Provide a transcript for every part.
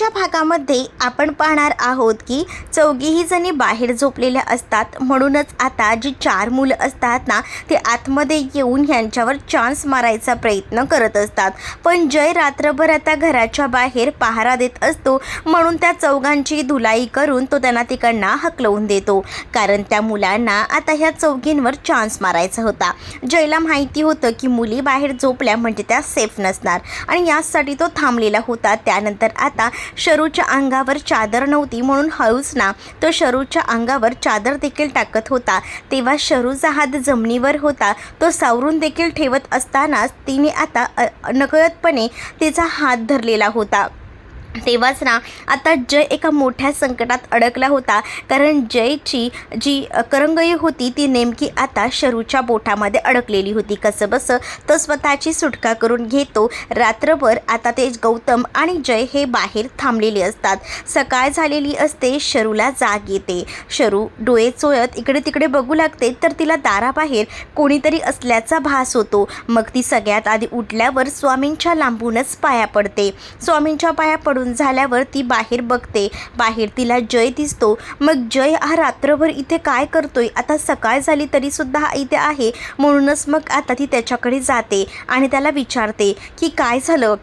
आजच्या भागामध्ये आपण पाहणार आहोत की चौघीही जणी बाहेर झोपलेल्या असतात। म्हणूनच आता जी 4 मुलं असतात ना ते आतमध्ये येऊन यांच्यावर चान्स मारायचा प्रयत्न करत असतात। पण जय रात्रभर आता घराच्या बाहेर पहारा देत असतो, म्हणून त्या चौघांची धुलाई करून तो त्यांना तिकडनं हकलवून देतो, कारण त्या मुलांना आता ह्या चौघींवर चान्स मारायचा होता। जयला माहिती होतं की मुली बाहेर झोपल्या म्हणजे त्या सेफ नसणार आणि यासाठी तो थांबलेला होता। त्यानंतर आता शरूच्या अंगावर चादर नव्हती, म्हणून हळूच ना तो शरूच्या अंगावर चादर देखील टाकत होता। तेव्हा शरूचा हात जमिनीवर होता, तो सावरून देखील ठेवत असतानाच तिने आता नकळतपणे तिचा हात धरलेला होता। तेव्हाच ना आता जय एका मोठ्या संकटात अडकला होता, कारण जयची जी करंगई होती ती नेमकी आता शरूच्या बोटामध्ये अडकलेली होती। कसंबसं तो स्वतःची सुटका करून घेतो। रात्रभर आता ते गौतम आणि जय हे बाहेर थांबलेले असतात। सकाळ झालेली असते, शरूला जाग येते। शरू डोळे चोळत इकडे तिकडे बघू लागते, तर तिला दाराबाहेर कोणीतरी असल्याचा भास होतो। मग ती सगळ्यात आधी उठल्यावर स्वामींच्या लांबूनच पाया पडते। स्वामींच्या पाया पडून झाल्यावर ती बाहेर बघते, बाहेर तिला जय दिसतो। मग जय हा रात्रभर इथे काय करतोय? आता सकाळ झाली तरी सुद्धा हा इथे आहे, म्हणूनच मग आता ती त्याच्याकडे जाते आणि त्याला विचारते की काय झालं,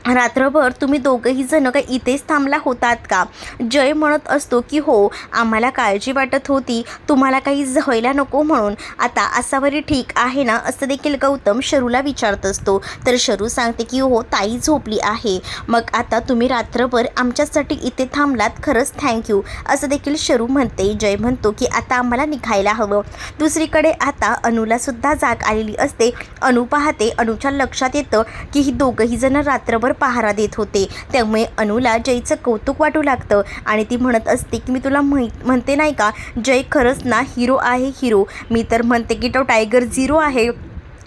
रात्रभर तुम्ही दोघंही जण काही इथेच थांबला होतात का? जय म्हणत असतो की हो, आम्हाला काळजी वाटत होती तुम्हाला काही व्हायला नको म्हणून। आता असावरी ठीक आहे ना, असं देखील गौतम शरूला विचारत असतो। तर शरू सांगते की हो, ताई झोपली आहे। मग आता तुम्ही रात्रभर आमच्यासाठी इथे थांबलात, खरंच थँक्यू, असं देखील शरू म्हणते। जय म्हणतो की आता आम्हाला निघायला हवं। दुसरीकडे आता अनुला सुद्धा जाग आलेली असते। अनु पाहते, अनुच्या लक्षात येतं की ही दोघंही जण रात्रभर पहारा देत होते, त्यामुळे अनुला जयचं कौतुक वाटू लागतं आणि ती म्हणत असते की मी तुला म्हणते नाही का, जय खरंच ना हिरो आहे, हिरो। मी तर म्हणते की तो टायगर झिरो आहे,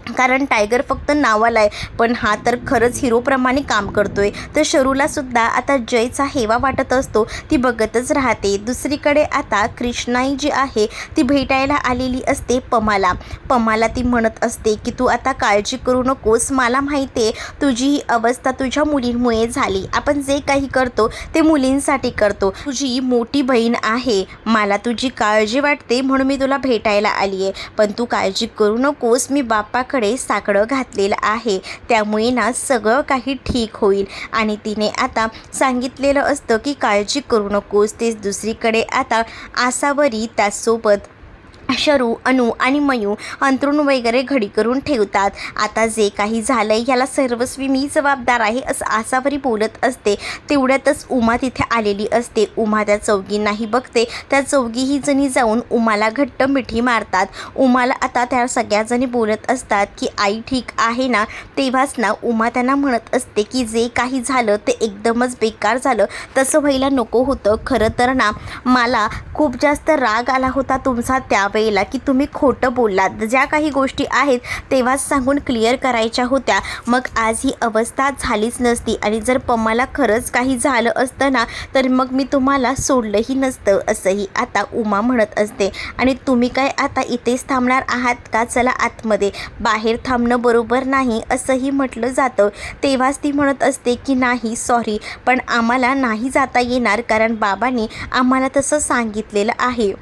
कारण टायगर फक्त नावाला आहे, पण हा तर खरंच हिरोप्रमाणे काम करतोय। तर शरूला सुद्धा आता जयचा हेवा वाटत असतो, ती बघतच राहते। दुसरीकडे आता कृष्णाई जी आहे ती भेटायला आलेली असते पमाला ती म्हणत असते की तू आता काळजी करू नकोस, मला माहिती आहे तुझी ही अवस्था तुझ्या मुलींमुळे झाली। आपण जे काही करतो ते मुलींसाठी करतो, तुझी मोठी बहीण आहे, मला तुझी काळजी वाटते म्हणून मी तुला भेटायला आली आहे। पण तू काळजी करू नकोस, मी बापाकडे साकडं घातलेलं आहे, त्यामुळे ना सगळं काही ठीक होईल। आणि तिने आता सांगितलेलं असतं की काळजी करू नकोस। तेच दुसरीकडे आता आसावरी त्याचसोबत शरू, अनु आणि मयू अंथरूण वगैरे घडी करून ठेवतात। आता जे काही झालंय याला सर्वस्वी मी जबाबदार आहे, असं आसावरी बोलत असते। तेवढ्यातच उमा तिथे आलेली असते। उमा त्या चौघींनाही बघते, त्या चौघीही जणी जाऊन उमाला घट्ट मिठी मारतात। उमाला आता त्या सगळ्याजणी बोलत असतात की आई ठीक आहे ना? तेव्हाच ना उमा त्यांना म्हणत असते की जे काही झालं ते एकदमच बेकार झालं, तसं व्हायला नको होतं। खरं तर ना मला खूप जास्त राग आला होता तुमचा त्यावेळेला की तुम्ही खोटं बोललात, ज्या काही गोष्टी आहेत तेव्हाच सांगून क्लिअर करायच्या होत्या, मग आज ही अवस्था झालीच नसती। आणि जर पम्माला खरंच काही झालं असतं ना तर मग मी तुम्हाला सोडलंही नसतं, असंही आता उमा म्हणत असते। आणि तुम्ही काय आता इथेच थांबणार आहात का? चला आतमध्ये, बाहेर थांबणं बरोबर नाही असंही म्हटलं जातं। तेव्हाच ती म्हणत असते की नाही सॉरी, पण आम्हाला नाही जाता येणार, कारण बाबांनी आम्हाला तसं सांगितलेलं आहे।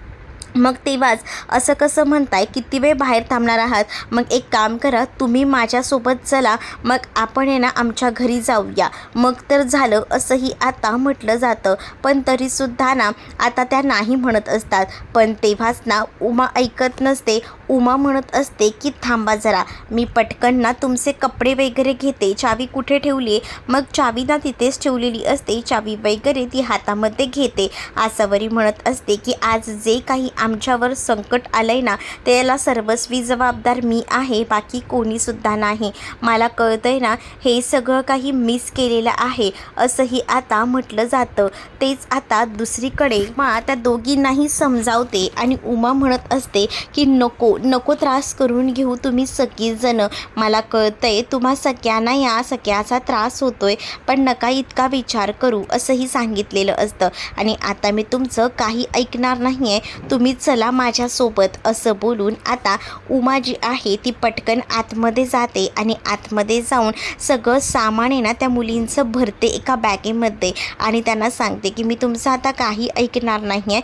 मग तेव्हाच असं कसं म्हणताय, किती वेळ बाहेर थांबणार आहात? मग एक काम करा, तुम्ही माझ्यासोबत चला, मग आपण आहे ना आमच्या घरी जाऊया, मग तर झालं, असंही आता म्हटलं जातं। पण तरीसुद्धा ना आता त्या नाही म्हणत असतात। पण तेव्हाच ना उमा ऐकत नसते। उमा म्हणत असते की थांबा जरा, मी पटकन ना तुमचे कपडे वगैरे घेते, चावी कुठे ठेवली आहे? मग चावी ना तिथेच ठेवलेली असते, चावी वगैरे ती हातामध्ये घेते। आसावरी म्हणत असते की आज जे काही आमच्यावर संकट आलंय ना त्याला सर्वस्वी जबाबदार मी आहे, बाकी कोणीसुद्धा नाही। मला कळतंय ना हे सगळं काही मिस केलेलं आहे, असंही आता म्हटलं जातं। तेच आता दुसरीकडे त्या दोघींनाही समजावते आणि उमा म्हणत असते की नको, नको त्रास करून घेऊ तुम्ही सगळीजणं. मला कळतंय तुम्हा सगळ्यांना या सगळ्याचा त्रास होतोय, पण नका इतका विचार करू असंही सांगितलेलं असतं. आणि आता मी तुमचं काही ऐकणार नाही आहे, तुम्ही चला माझ्यासोबत असं बोलून आता उमा जी आहे ती पटकन आतमध्ये जाते आणि आतमध्ये जाऊन सगळं सामान आहे ना त्या मुलींचं भरते एका बॅगेमध्ये आणि त्यांना सांगते की मी तुमचं आता काही ऐकणार नाही आहे,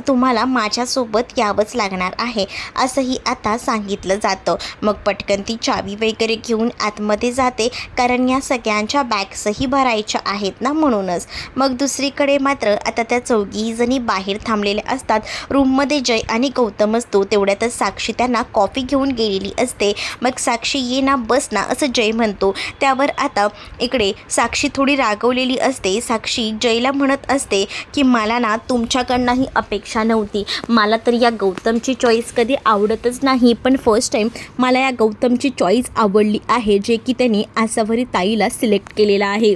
तुम्हाला माझ्यासोबत यावंच लागणार आहे असंही आता सांगितलं जातं. मग पटकन ती चावी वगैरे घेऊन आतमध्ये जाते, कारण या सगळ्यांच्या बॅग्सही भरायच्या आहेत ना म्हणूनच. मग दुसरीकडे मात्र आता त्या चौघी जणी बाहेर थांबलेल्या असतात. रूममध्ये जय आणि गौतम असतो. तेवढ्यातच साक्षी त्यांना कॉफी घेऊन गेलेली असते. मग साक्षी ये ना बस ना असं जय म्हणतो. त्यावर आता इकडे साक्षी थोडी रागवलेली असते. साक्षी जयला म्हणत असते की मला ना तुमच्याकडनं ही अपेक्षा नव्हती, मला तर या गौतमची चॉईस कधी आवडतच नाही, पण फर्स्ट टाईम मला या गौतमची चॉईस आवडली आहे, जे की त्यांनी आसावरी ताईला सिलेक्ट केलेला आहे.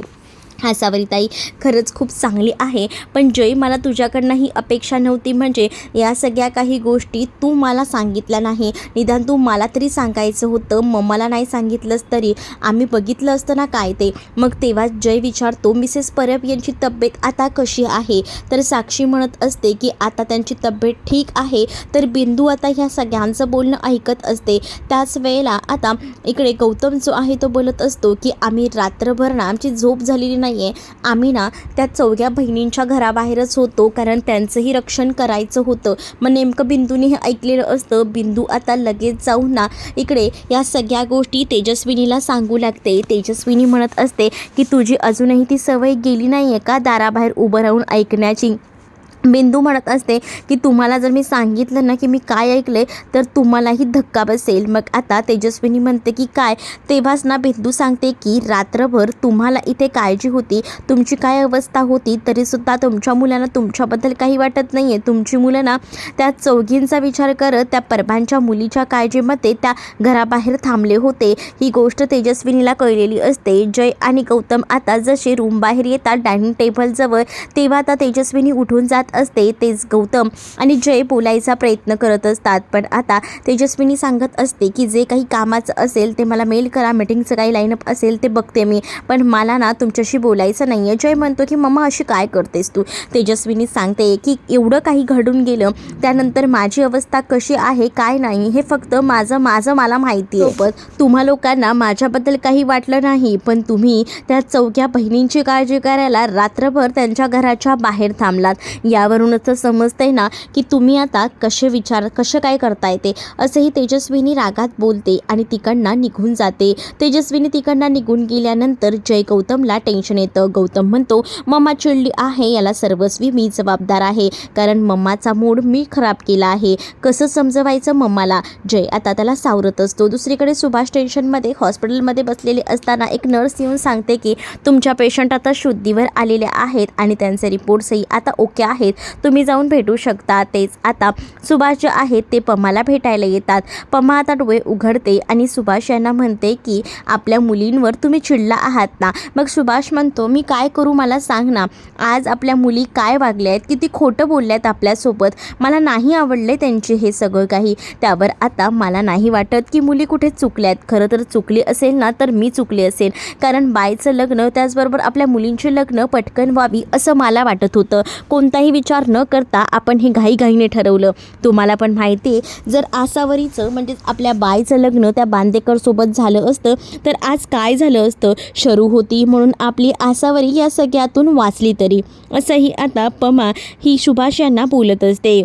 आसावरी ताई खरंच खूप चांगली आहे, पण जय मला तुझ्याकडनं ही अपेक्षा नव्हती. म्हणजे या सगळ्या काही गोष्टी तू मला सांगितल्या नाही, निदान तू मला तरी सांगायचं होतं. मम्माला नाही सांगितलंस तरी आम्ही बघितलं असतं ना काय ते. मग तेव्हा जय विचारतो मिसेस परब यांची तब्येत आता कशी आहे. तर साक्षी म्हणत असते की आता त्यांची तब्येत ठीक आहे. तर बिंदू आता ह्या सगळ्यांचं बोलणं ऐकत असते. त्याच वेळेला आता इकडे गौतम जो आहे तो बोलत असतो की आम्ही रात्रभर ना आमची झोप झालेली नाही, आम्ही ना त्या चौघ्या बहिणींच्या घराबाहेरच होतो, कारण त्यांचंही रक्षण करायचं होतं. मग नेमकं बिंदूने हे ऐकलेलं असतं. बिंदू आता लगेच जाऊन ना इकडे या सगळ्या गोष्टी तेजस्विनीला सांगू लागते. तेजस्विनी म्हणत असते की तुझी अजूनही ती सवय गेली नाही आहे का दाराबाहेर उभं राहून ऐकण्याची. बिंदू म्हणत असते की तुम्हाला जर मी सांगितलं ना की मी काय ऐकले तर तुम्हालाही धक्का बसेल. मग आता तेजस्विनी म्हणते की काय. तेव्हाच ना बिंदू सांगते की रात्रभर तुम्हाला इथे काळजी होती, तुमची काय अवस्था होती, तरीसुद्धा तुमच्या मुलांना तुमच्याबद्दल काही वाटत नाही आहे. तुमची मुलं ना त्या चौघींचा विचार करत त्या परबांच्या मुलीच्या काळजीमध्ये त्या घराबाहेर थांबले होते. ही गोष्ट तेजस्विनीला कळलेली असते. जय आणि गौतम आता जसे रूम बाहेर येतात डायनिंग टेबलजवळ, तेव्हा आता तेजस्विनी उठून जात असते. तेच गौतम आणि जय बोलायचा प्रयत्न करत असतात, पण आता तेजस्विनी सांगत असते की जे काही कामाचं असेल ते मला मेल करा, मीटिंगचं काही लाईनअप असेल ते बघते मी, पण मला ना तुमच्याशी बोलायचं नाही आहे. जय म्हणतो की मम्मा अशी काय करतेस तू. तेजस्विनी सांगते की एवढं काही घडून गेलं, त्यानंतर माझी अवस्था कशी आहे काय नाही हे फक्त माझं मला माहिती आहे. पण तुम्हा लोकांना माझ्याबद्दल काही वाटलं नाही, पण तुम्ही त्या चौघ्या बहिणींची काळजी करायला रात्रभर त्यांच्या घराच्या बाहेर थांबलात. यावरूनच समजतंय ना की तुम्ही आता कसं काय करताय ते. असंही तेजस्विनी रागात बोलते आणि तिकडनं निघून जाते. तेजस्विनी तिकडनं निघून गेल्यानंतर जय गौतमला टेन्शन येतं. गौतम म्हणतो मम्मा चिडली आहे, याला सर्वस्वी मी जबाबदार आहे, कारण मम्माचा मूड मी खराब केला आहे. कसं समजवायचं मम्माला. जय आता त्याला सावरत असतो. दुसरीकडे सुभाष टेन्शनमध्ये हॉस्पिटलमध्ये बसलेले असताना एक नर्स येऊन सांगते की तुमच्या पेशंट आता शुद्धीवर आलेले आहेत आणि त्यांचे रिपोर्ट्सही आता ओके आहेत, तुम्ही जाऊन भेटू शकता. तेच आता सुभाष जे आहेत ते पमाला भेटायला येतात. पमा आता डोळे उघडते आणि सुभाष यांना म्हणते की आपल्या मुलींवर तुम्ही चिडला आहात ना. मग सुभाष म्हणतो मी काय करू मला सांग ना, आज आपल्या मुली काय वागल्या आहेत, किती खोटं बोलल्या आहेत आपल्यासोबत, मला नाही आवडले त्यांचे हे सगळं काही. त्यावर आता मला नाही वाटत की मुली कुठे चुकल्या आहेत. खरं तर चुकली असेल ना तर मी चुकली असेल, कारण बायचं लग्न त्याचबरोबर आपल्या मुलींचे लग्न पटकन व्हावी असं मला वाटत होतं. कोणताही विचार न करता आपण हे घाईघाईने ठरवलं. तुम्हाला पण माहिती आहे जर आसावरीचं म्हणजेच आपल्या बाईचं लग्न त्या बांदेकरसोबत झालं असतं तर आज काय झालं असतं. शरू होती म्हणून आपली आसावरी या सगळ्यातून वाचली तरी. असंही आता पमा ही सुभाष यांना बोलत असते.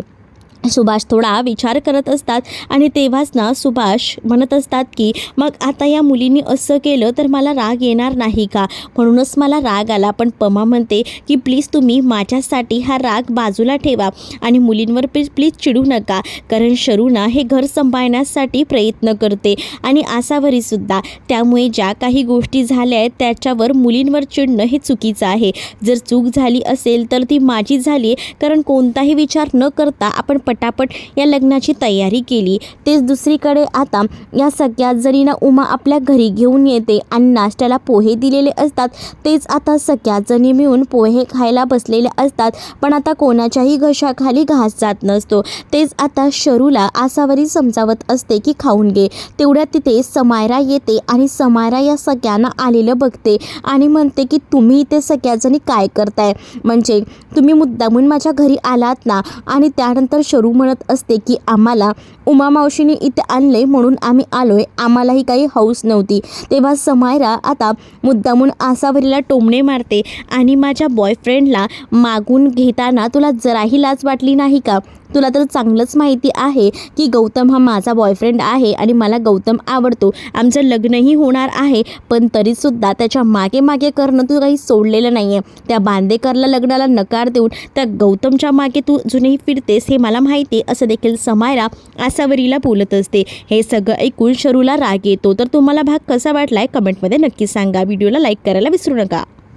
सुभाष थोडा विचार करत असतात आणि तेव्हाच ना सुभाष म्हणत असतात की मग आता या मुलींनी असं केलं तर मला राग येणार नाही का, म्हणूनच मला राग आला. पण पमा म्हणते की प्लीज तुम्ही माझ्यासाठी हा राग बाजूला ठेवा आणि मुलींवर प्लीज चिडू नका, कारण शरूना हे घर सांभाळण्यासाठी प्रयत्न करते आणि आसावरीसुद्धा. त्यामुळे ज्या काही गोष्टी झाल्या आहेत त्याच्यावर मुलींवर चिडणं हे चुकीचं आहे. जर चूक झाली असेल तर ती माझी झाली, कारण कोणताही विचार न करता आपण पटापट या लग्नाची तयारी केली। तेच दुसरीकडे आता या सगळ्या जणींना उमा आपल्या घरी घेऊन येते आणि नाश्त्याला पोहे दिलेले असतात। तेच आता सगळ्या जणी मिळून पोहे खायला बसलेले असतात, पण आता कोणाच्याही घशाखाली घास जात नसतो। तेच आता शरूला आसावरी समजावत असते की खाऊन घे। तेवढ्यात तिथे समायरा येते आणि समायरा या सगळ्यांना आलेलं बघते आणि म्हणते की तुम्ही इथे सगळ्याजणी काय करताय, म्हणजे तुम्ही मुद्दामून माझ्या घरी आलात ना। आणि त्यानंतर शरू म्हणत असते की आम्हाला उमा मावशीने इथे आणले म्हणून आम्ही आलोय, आम्हालाही काही हौस नव्हती। तेव्हा समायरा आता मुद्दामून आसावरीला टोमणे मारते आणि माझ्या बॉयफ्रेंडला मागून घेताना तुला जराही लाज वाटली नाही का? तुला तर चांगलंच माहिती आहे की गौतम हा माझा बॉयफ्रेंड आहे आणि मला गौतम आवडतो, आमचं लग्नही होणार आहे, पण तरीसुद्धा त्याच्या मागे मागे करणं तू काही सोडलेलं नाही आहे। त्या बांदेकरला लग्नाला नकार देऊन त्या गौतमच्या मागे तू अजूनही फिरतेस हे मला माहिती आहे, असं देखील समायरा आसावरीला बोलत असते। हे सगळं ऐकून शरूला राग येतो। तर तुम्हाला भाग कसा वाटलाय कमेंटमध्ये नक्की सांगा। व्हिडिओला लाईक करायला विसरू नका।